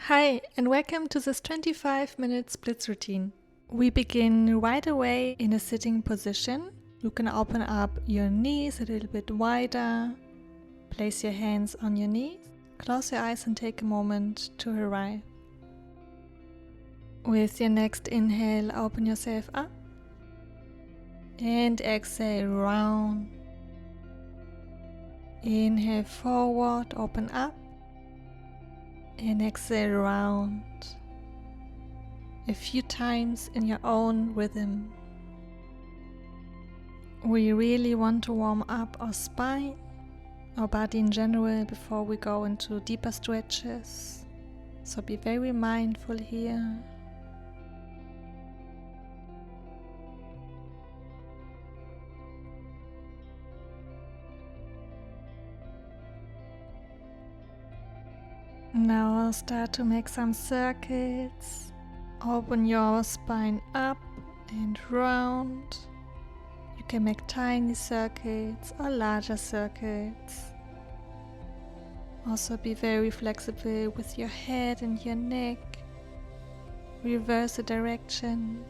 Hi, and welcome to this 25-minute splits routine. We begin right away in a sitting position. You can open up your knees a little bit wider, place your hands on your knees, close your eyes and take a moment to arrive. With your next inhale, open yourself up and exhale round. Inhale forward, open up. And exhale round a few times in your own rhythm. We really want to warm up our spine, our body in general, before we go into deeper stretches. So be very mindful here. Now I'll start to make some circuits. Open your spine up and round. You can make tiny circuits or larger circuits. Also be very flexible with your head and your neck. Reverse the direction.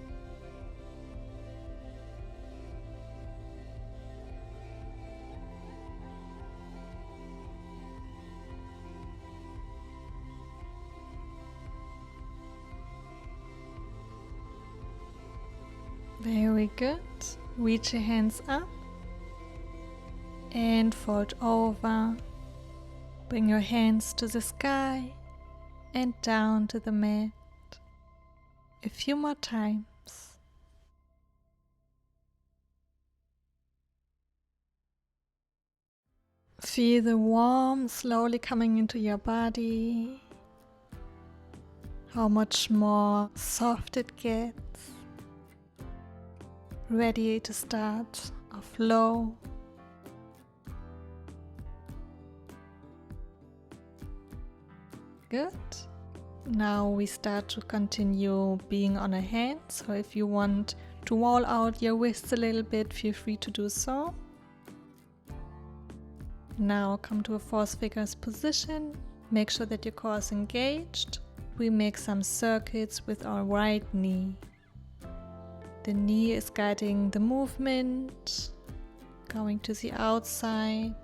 Very good. Reach your hands up and fold over. Bring your hands to the sky and down to the mat. A few more times. Feel the warmth slowly coming into your body. How much more soft it gets. Ready to start a flow. Good. Now we start to continue being on a hand. So if you want to wall out your wrists a little bit, feel free to do so. Now come to a four fingers position. Make sure that your core is engaged. We make some circuits with our right knee. The knee is guiding the movement, going to the outside.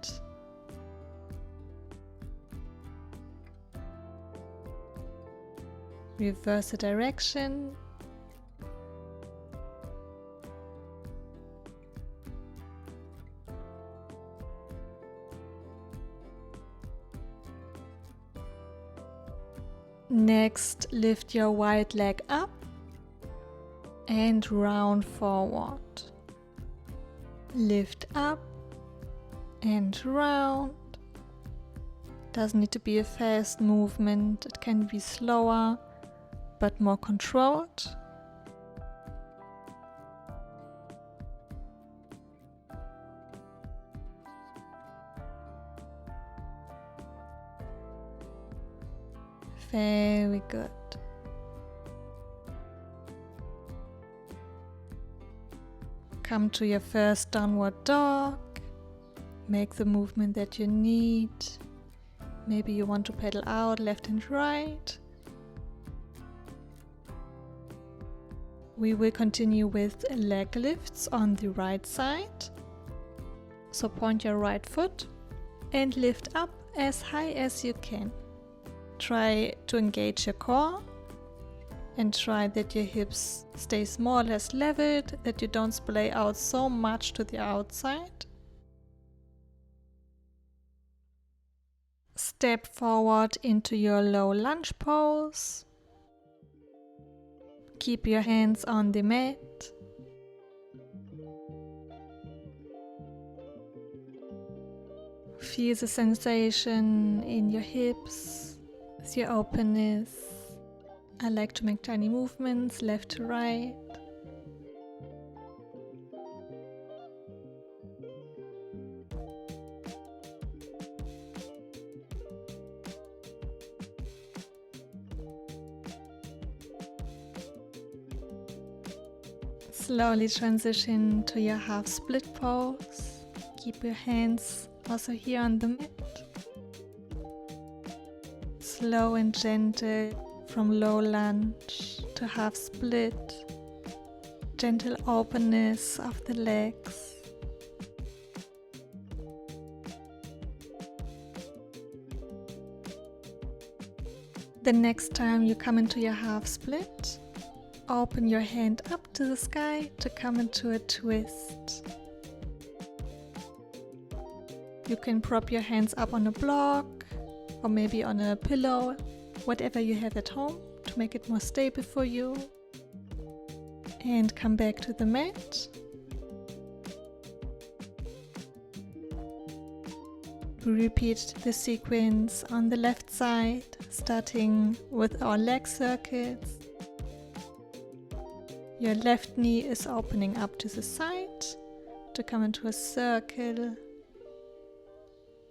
Reverse the direction. Next, lift your right leg up and round forward. Lift up and round. Doesn't need to be a fast movement, it can be slower but more controlled. Very good. Come to your first downward dog. Make the movement that you need. Maybe you want to pedal out left and right. We will continue with leg lifts on the right side. So point your right foot and lift up as high as you can. Try to engage your core. And try that your hips stay more or less leveled, that you don't splay out so much to the outside. Step forward into your low lunge pose. Keep your hands on the mat. Feel the sensation in your hips, with your openness. I like to make tiny movements left to right. Slowly transition to your half split pose. Keep your hands also here on the mat. slow and gentle from low lunge to half split. Gentle openness of the legs. The next time you come into your half split, open your hand up to the sky to come into a twist. You can prop your hands up on a block or maybe on a pillow, whatever you have at home to make it more stable for you. And come back to the mat. We repeat the sequence on the left side, starting with our leg circles. Your left knee is opening up to the side to come into a circle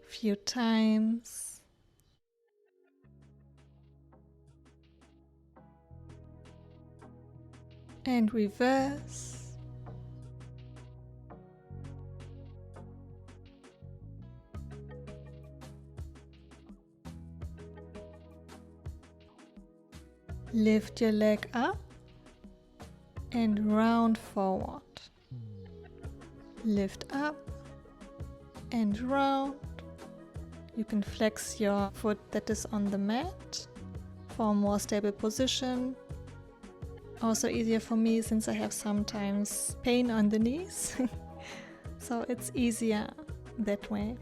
a few times. And reverse. Lift your leg up and round forward. Lift up and round. You can flex your foot that is on the mat for a more stable position. Also easier for me since I have sometimes pain on the knees. So it's easier that way.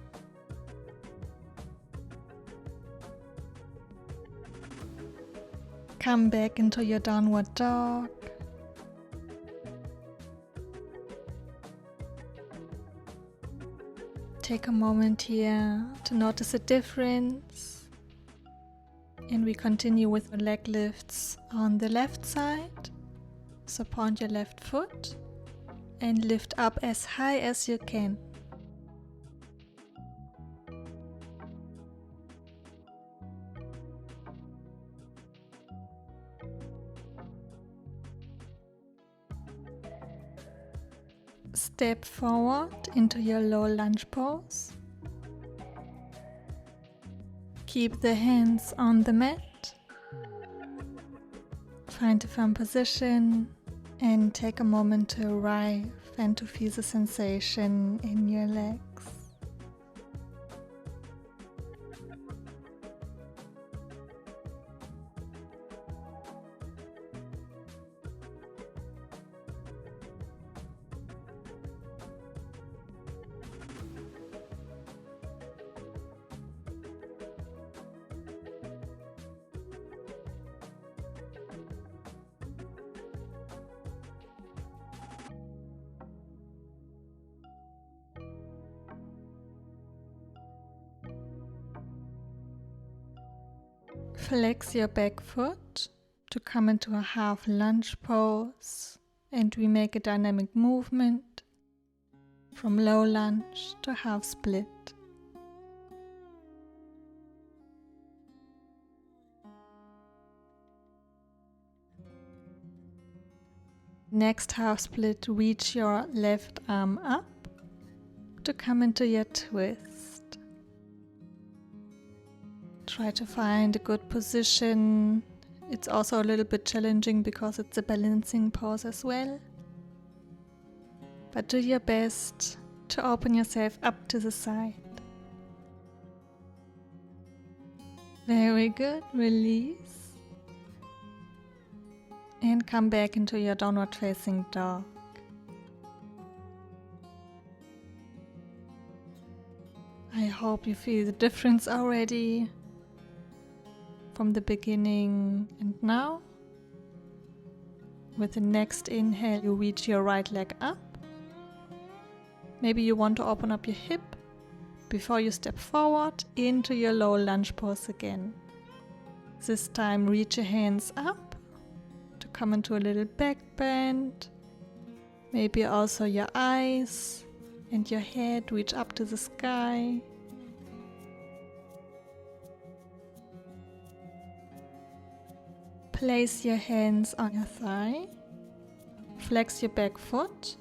Come back into your downward dog. Take a moment here to notice a difference. And we continue with the leg lifts on the left side. So point your left foot and lift up as high as you can. Step forward into your low lunge pose. Keep the hands on the mat. Find a firm position and take a moment to arrive and to feel the sensation in your legs. Flex your back foot to come into a half lunge pose, and we make a dynamic movement from low lunge to half split. Next half split, reach your left arm up to come into your twist. Try to find a good position. It's also a little bit challenging because it's a balancing pose as well. But do your best to open yourself up to the side. Very good. Release. And come back into your downward facing dog. I hope you feel the difference already from the beginning and now. With the next inhale, you reach your right leg up. Maybe you want to open up your hip before you step forward into your low lunge pose again. This time reach your hands up to come into a little back bend. Maybe also your eyes and your head reach up to the sky. Place your hands on your thigh, flex your back foot,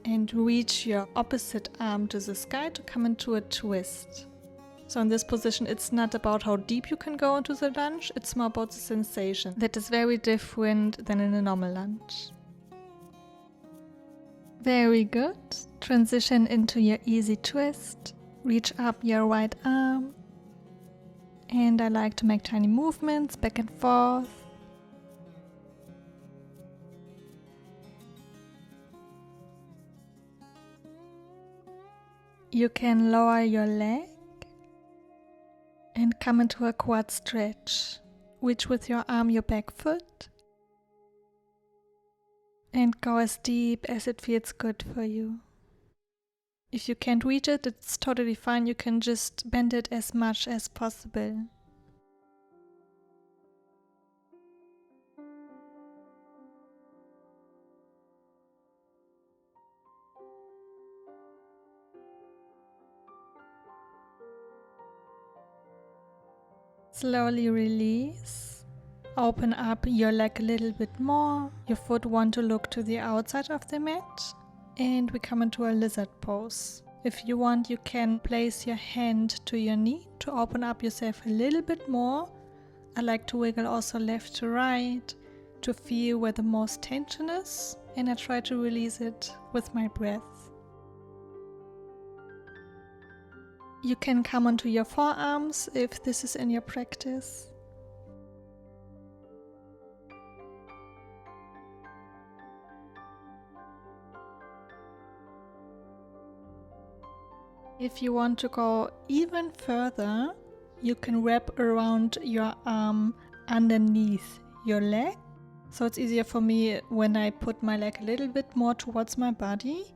and reach your opposite arm to the sky to come into a twist. So in this position, it's not about how deep you can go into the lunge, it's more about the sensation. That is very different than in a normal lunge. Very good. Transition into your easy twist. Reach up your right arm. And I like to make tiny movements back and forth. You can lower your leg and come into a quad stretch. Reach with your arm your back foot and go as deep as it feels good for you. If you can't reach it, it's totally fine. You can just bend it as much as possible. Slowly release. Open up your leg a little bit more. Your foot want to look to the outside of the mat. And we come into a lizard pose. If you want, you can place your hand to your knee to open up yourself a little bit more. I like to wiggle also left to right to feel where the most tension is. And I try to release it with my breath. You can come onto your forearms if this is in your practice. If you want to go even further, you can wrap around your arm underneath your leg. So it's easier for me when I put my leg a little bit more towards my body.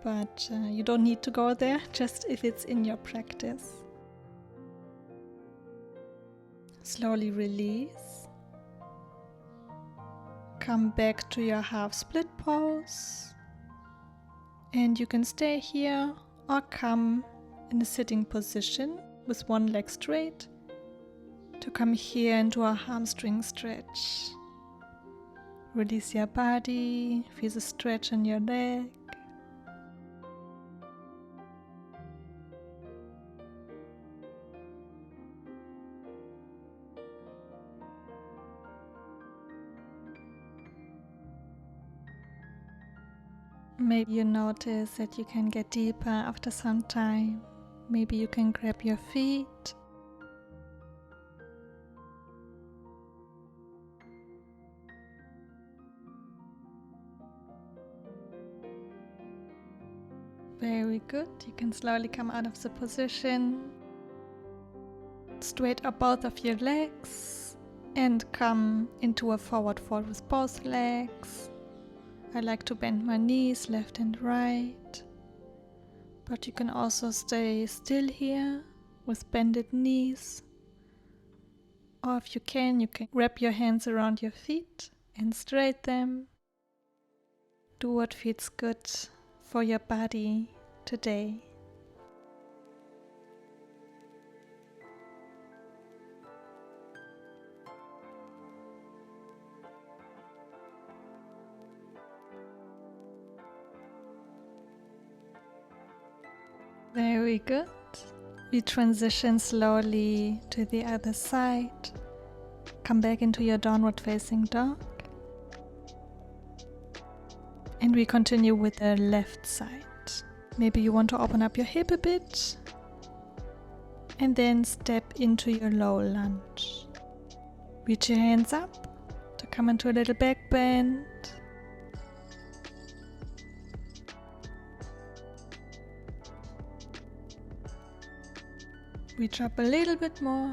But you don't need to go there, just if it's in your practice. Slowly release. Come back to your half split pose. And you can stay here or come in a sitting position with one leg straight to come here into a hamstring stretch. Release your body, feel the stretch in your leg. Maybe you notice that you can get deeper after some time. Maybe you can grab your feet. Very good. You can slowly come out of the position. Straight up both of your legs and come into a forward fold with both legs. I like to bend my knees left and right, but you can also stay still here with bended knees. Or if you can wrap your hands around your feet and straighten them. Do what feels good for your body today. Very good. We transition slowly to the other side. Come back into your downward facing dog. And we continue with the left side. Maybe you want to open up your hip a bit. And then step into your low lunge. Reach your hands up to come into a little back bend. Reach up a little bit more.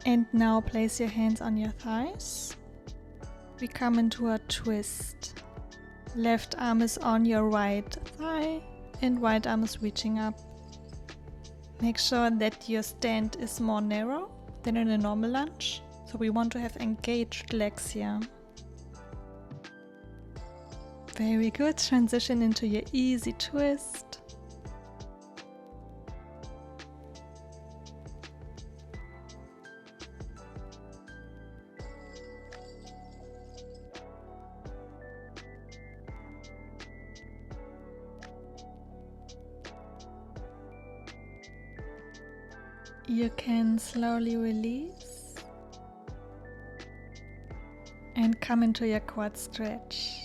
And now place your hands on your thighs. We come into a twist. Left arm is on your right thigh and right arm is reaching up. Make sure that your stand is more narrow than in a normal lunge. So we want to have engaged legs here. Very good. Transition into your easy twist. You can slowly release and come into your quad stretch.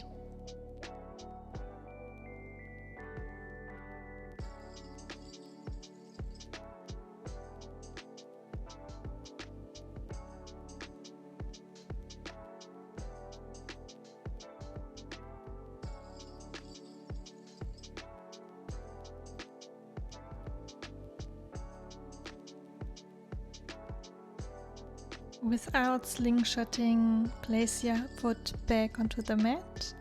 Without slingshotting, place your foot back onto the mat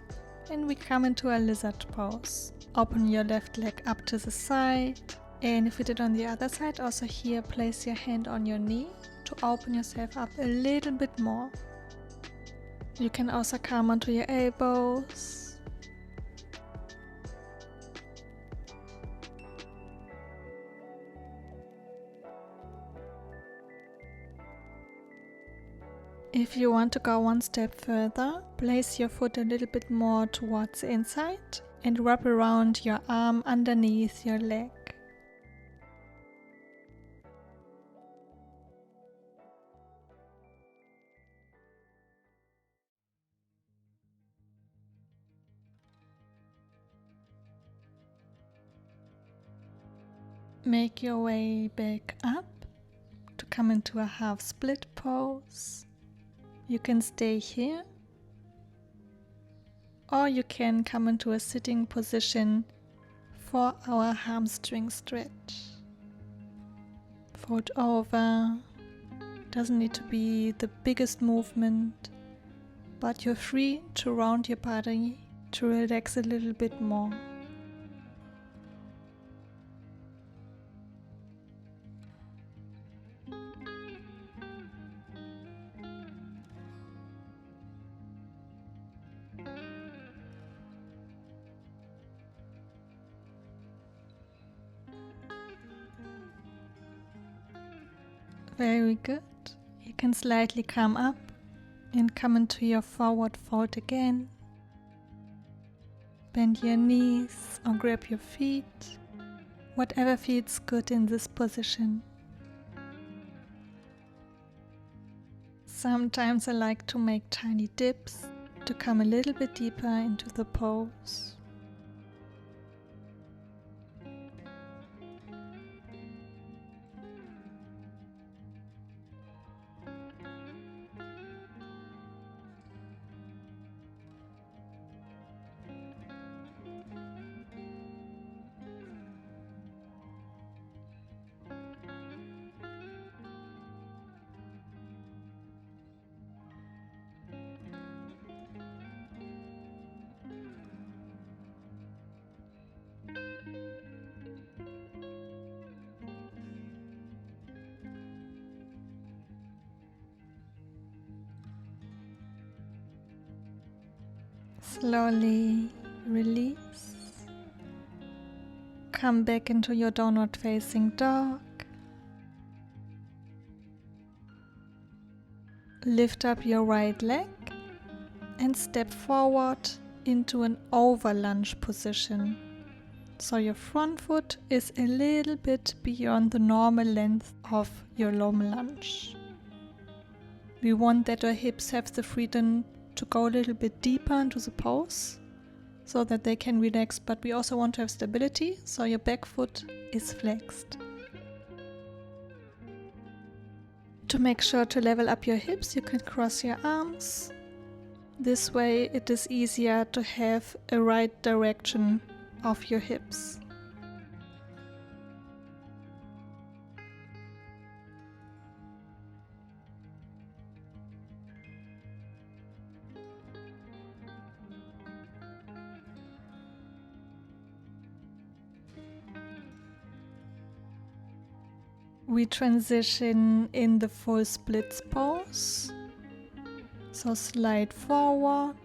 and we come into a lizard pose. Open your left leg up to the side, and if you did on the other side, also here place your hand on your knee to open yourself up a little bit more. You can also come onto your elbows. If you want to go one step further, place your foot a little bit more towards the inside and wrap around your arm underneath your leg. Make your way back up to come into a half split pose. You can stay here, or you can come into a sitting position for our hamstring stretch. Fold over. Doesn't need to be the biggest movement, but you're free to round your body to relax a little bit more. Very good. You can slightly come up and come into your forward fold again. Bend your knees or grab your feet, whatever feels good in this position. Sometimes I like to make tiny dips to come a little bit deeper into the pose. Slowly release. Come back into your downward facing dog. Lift up your right leg and step forward into an over lunge position. So your front foot is a little bit beyond the normal length of your long lunge. We want that our hips have the freedom to go a little bit deeper into the pose so that they can relax, but we also want to have stability, so your back foot is flexed. To make sure to level up your hips, you can cross your arms. This way it is easier to have a right direction of your hips. We transition in the full splits pose. So slide forward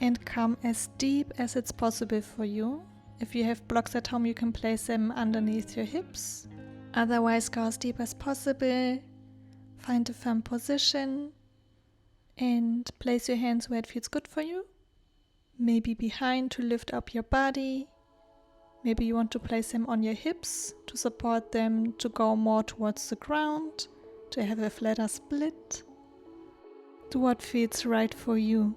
and come as deep as it's possible for you. If you have blocks at home, you can place them underneath your hips. Otherwise, go as deep as possible. Find a firm position and place your hands where it feels good for you. Maybe behind to lift up your body. Maybe you want to place them on your hips to support them to go more towards the ground, to have a flatter split. Do what feels right for you.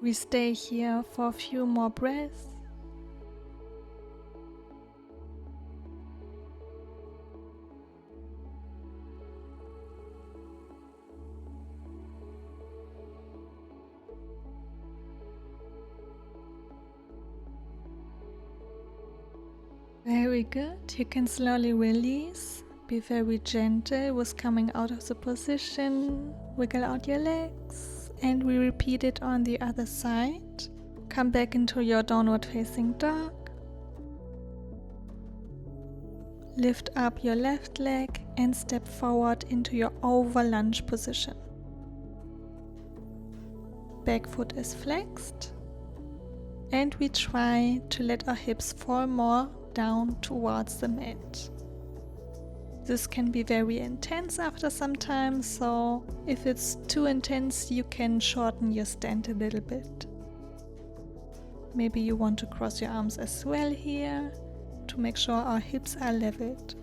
We stay here for a few more breaths. Very good. You can slowly release. Be very gentle with coming out of the position. Wiggle out your legs. And we repeat it on the other side. Come back into your downward facing dog. Lift up your left leg and step forward into your over lunge position. Back foot is flexed. And we try to let our hips fall more down towards the mat. This can be very intense after some time, so if it's too intense, you can shorten your stand a little bit. Maybe you want to cross your arms as well here to make sure our hips are leveled.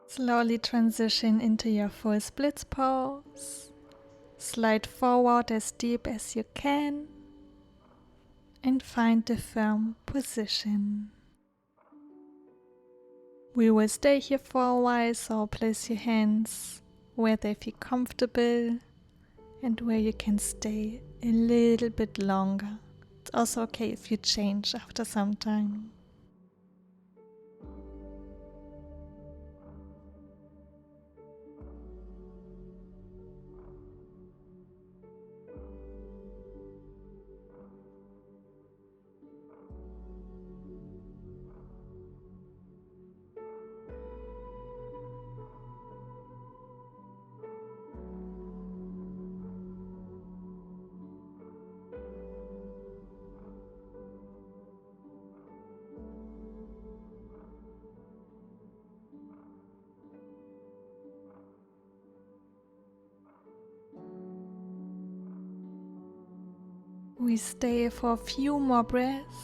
Slowly transition into your full splits pose. Slide forward as deep as you can and find a firm position. We will stay here for a while, so place your hands where they feel comfortable and where you can stay a little bit longer. It's also okay if you change after some time. We stay for a few more breaths.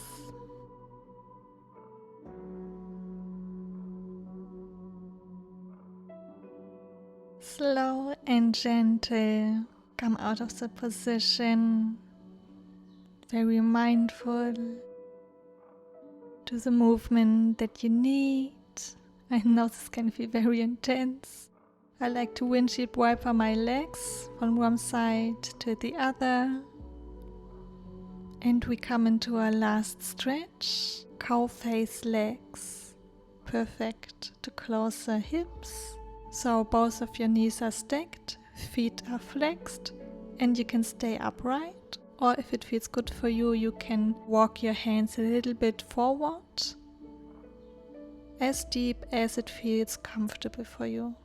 Slow and gentle, come out of the position. Very mindful. Do the movement that you need. I know this can feel very intense. I like to windshield wiper my legs from one side to the other. And we come into our last stretch, cow face legs. Perfect to close the hips. So both of your knees are stacked, feet are flexed, and you can stay upright. Or if it feels good for you, you can walk your hands a little bit forward, as deep as it feels comfortable for you.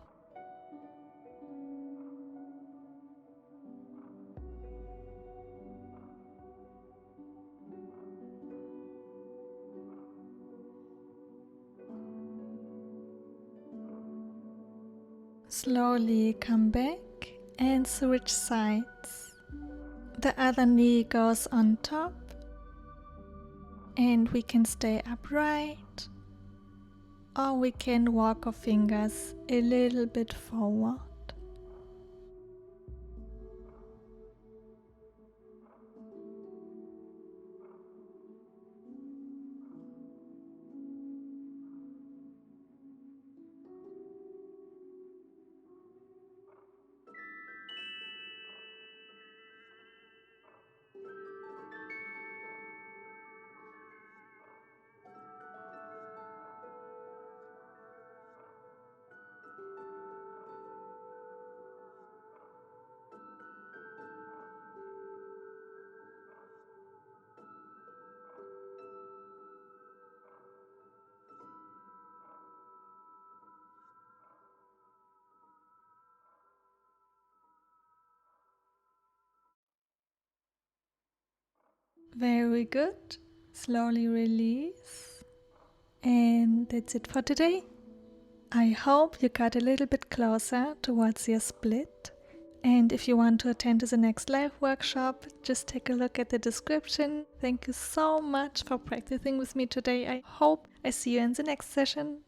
Slowly come back and switch sides. The other knee goes on top and we can stay upright, or we can walk our fingers a little bit forward. Very good. Slowly release. And that's it for today. I hope you got a little bit closer towards your split. And if you want to attend to the next live workshop, just take a look at the description. Thank you so much for practicing with me today. I hope I see you in the next session.